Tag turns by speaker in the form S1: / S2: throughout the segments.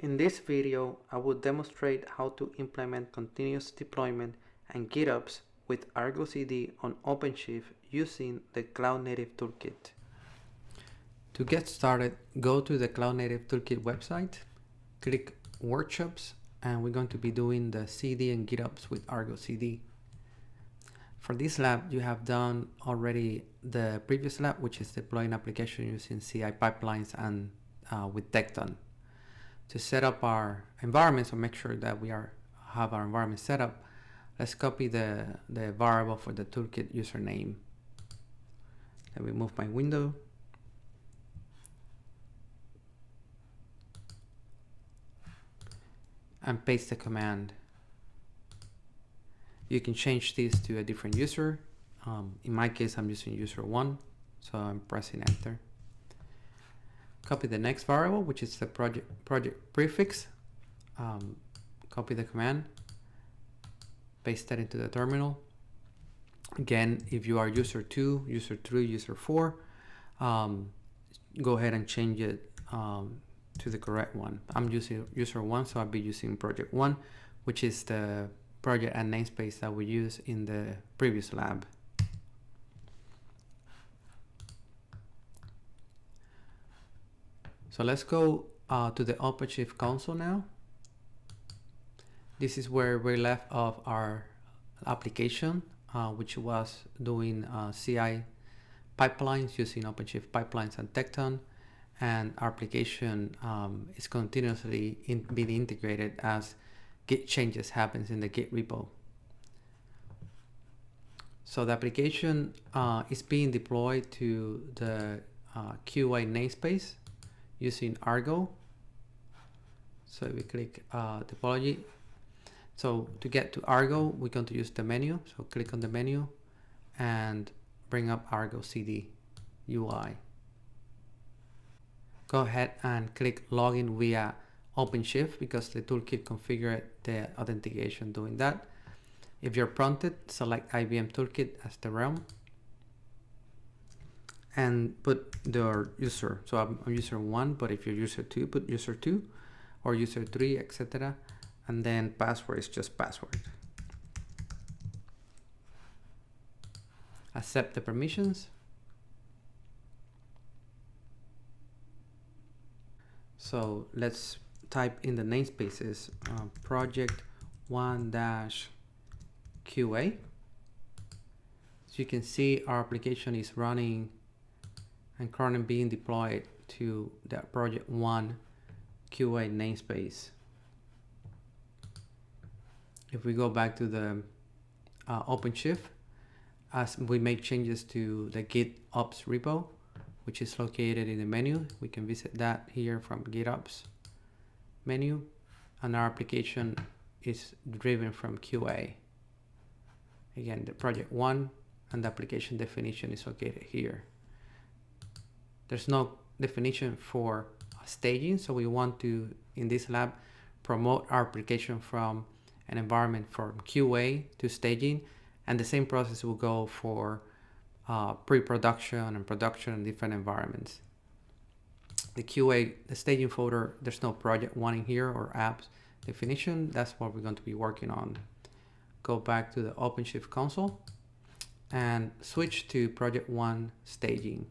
S1: In this video, I will demonstrate how to implement continuous deployment and GitOps with ArgoCD on OpenShift using the Cloud Native Toolkit. To get started, go to the Cloud Native Toolkit website, click Workshops, and we're going to be doing the CD and GitOps with ArgoCD. For this lab, you have done already the previous lab, which is deploying application using CI pipelines and with Tekton. To set up our environment, so make sure that we have our environment set up, let's copy the variable for the toolkit username. Let me move my window. And paste the command. You can change this to a different user. In my case, I'm using user 1, so I'm pressing enter. Copy the next variable, which is the project prefix. Copy the command, paste that into the terminal. Again, if you are user 2, user 3, user 4, go ahead and change it to the correct one. I'm using user 1, so I'll be using project 1, which is the project and namespace that we use in the previous lab. So let's go to the OpenShift console now. This is where we left off our application, which was doing CI pipelines using OpenShift pipelines and Tekton. And our application is continuously being integrated as Git changes happens in the Git repo. So the application is being deployed to the QA namespace using Argo. So we click topology. So to get to Argo, we're going to use the menu. So click on the menu and bring up ArgoCD UI. Go ahead and click login via OpenShift because the toolkit configured the authentication doing that. If you're prompted, select IBM toolkit as the realm and put your user. So I'm user 1, but if you're user 2, put user 2 or user 3, etc. And then password is just password. Accept the permissions. So let's type in the namespaces project 1-QA. So you can see our application is running and currently being deployed to the project 1 QA namespace. If we go back to the OpenShift, as we make changes to the GitOps repo, which is located in the menu, we can visit that here from GitOps menu, and our application is driven from QA. Again, the project 1 and the application definition is located here. There's no definition for staging, so we want to, in this lab, promote our application from an environment from QA to staging, and the same process will go for pre-production and production in different environments. The QA, the staging folder, there's no project 1 in here or apps definition. That's what we're going to be working on. Go back to the OpenShift console and switch to project 1 staging.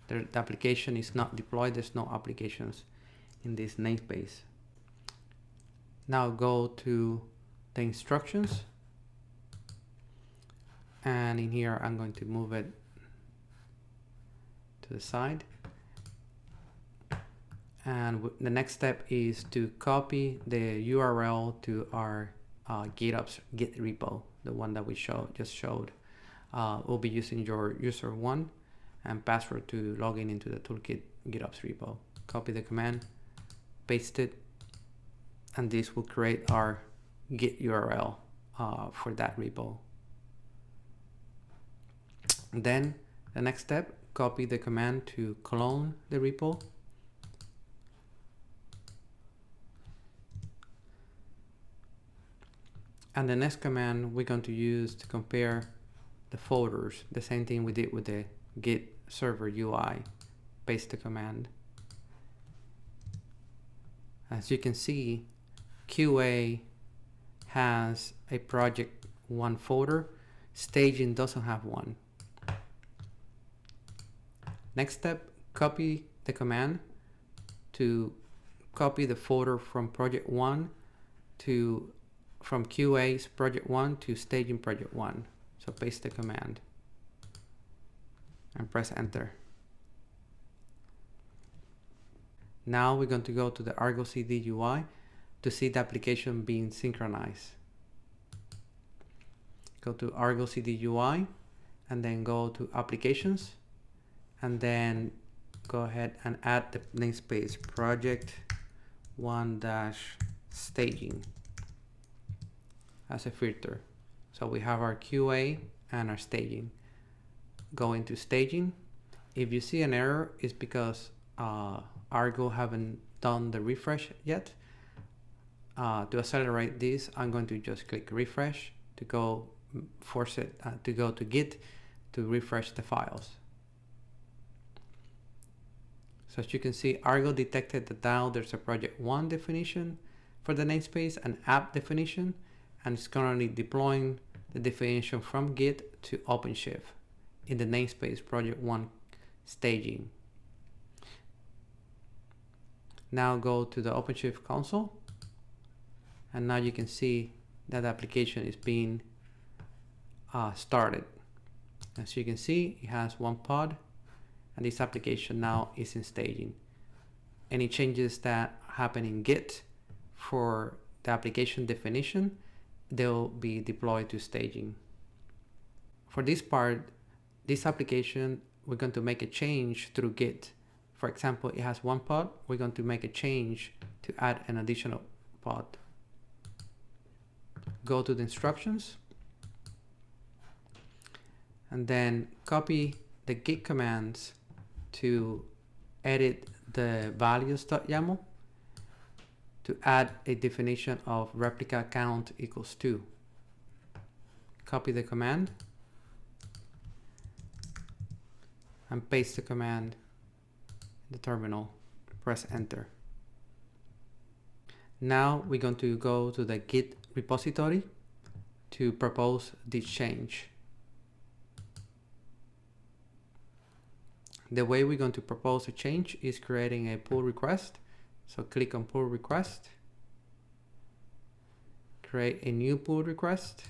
S1: The application is not deployed. There's no applications in this namespace. Now go to the instructions. And in here, I'm going to move it to the side. And the next step is to copy the URL to our GitOps Git repo, the one that we just showed. We'll be using your user 1 and password to log into the toolkit GitOps repo. Copy the command, paste it, and this will create our Git URL for that repo. Then the next step, copy the command to clone the repo. And the next command we're going to use to compare the folders, the same thing we did with the Git server UI. Paste the command. As you can see, QA has a project 1 folder. Staging doesn't have one. Next step, copy the command to copy the folder from project 1 from QA's project 1 to staging project 1. So paste the command and press enter. Now we're going to go to the ArgoCD UI to see the application being synchronized. Go to ArgoCD UI and then go to applications, and then go ahead and add the namespace project 1-staging as a filter. So we have our QA and our staging. Go into staging. If you see an error, it's because Argo haven't done the refresh yet. To accelerate this, I'm going to just click refresh to go force it to go to Git to refresh the files. So as you can see, Argo detected that now there's a project 1 definition for the namespace, an app definition, and it's currently deploying the definition from Git to OpenShift in the namespace project 1 staging. Now go to the OpenShift console, and now you can see that the application is being started. As you can see, it has 1 pod, and this application now is in staging. Any changes that happen in Git for the application definition, they'll be deployed to staging. For this part, this application, we're going to make a change through Git. For example, it has 1 pod, we're going to make a change to add an additional pod. Go to the instructions, and then copy the Git commands to edit the values.yaml to add a definition of replica count equals 2. Copy the command and paste the command in the terminal. Press enter. Now we're going to go to the Git repository to propose this change. The way we're going to propose a change is creating a pull request. So click on pull request, create a new pull request,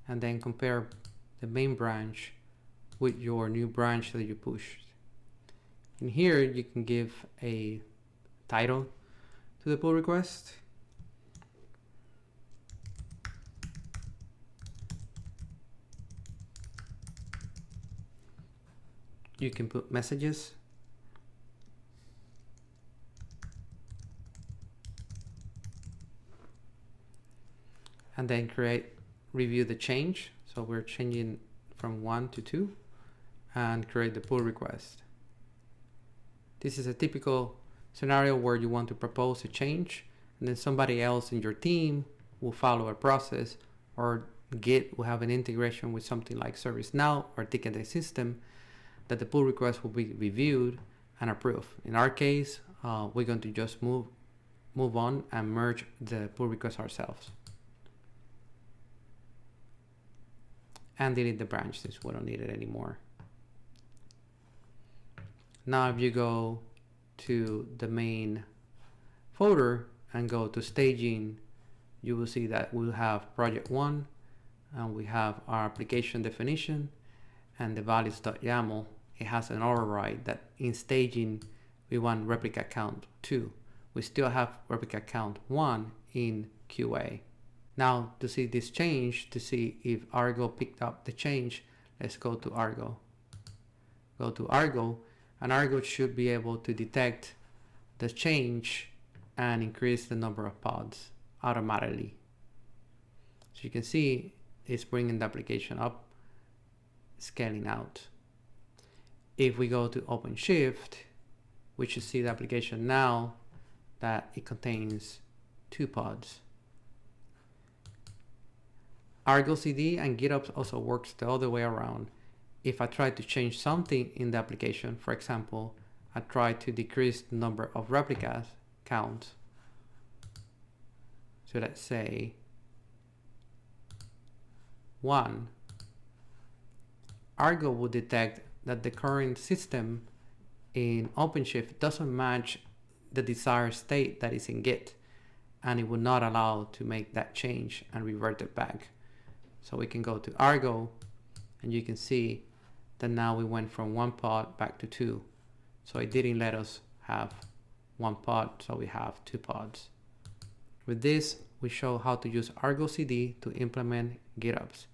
S1: and then compare the main branch with your new branch that you pushed. In here, you can give a title to the pull request. You can put messages. And then review the change. So we're changing from 1 to 2 and create the pull request. This is a typical scenario where you want to propose a change and then somebody else in your team will follow a process, or Git will have an integration with something like ServiceNow or ticketing system that the pull request will be reviewed and approved. In our case, we're going to just move on and merge the pull request ourselves. And delete the branch since we don't need it anymore. Now if you go to the main folder and go to staging, you will see that we'll have project 1 and we have our application definition and the values.yaml. It has an override that in staging we want replica count 2. We still have replica count 1 in QA. Now to see this change, to see if Argo picked up the change, let's go to Argo. Go to Argo, and Argo should be able to detect the change and increase the number of pods automatically. So you can see it's bringing the application up, scaling out. If we go to OpenShift, we should see the application now that it contains 2 pods. ArgoCD and GitOps also works the other way around. If I try to change something in the application, for example, I try to decrease the number of replicas count. So let's say 1. Argo will detect that the current system in OpenShift doesn't match the desired state that is in Git, and it will not allow to make that change and revert it back. So we can go to Argo, and you can see that now we went from 1 pod back to 2. So it didn't let us have 1 pod, so we have 2 pods. With this, we show how to use ArgoCD to implement GitOps.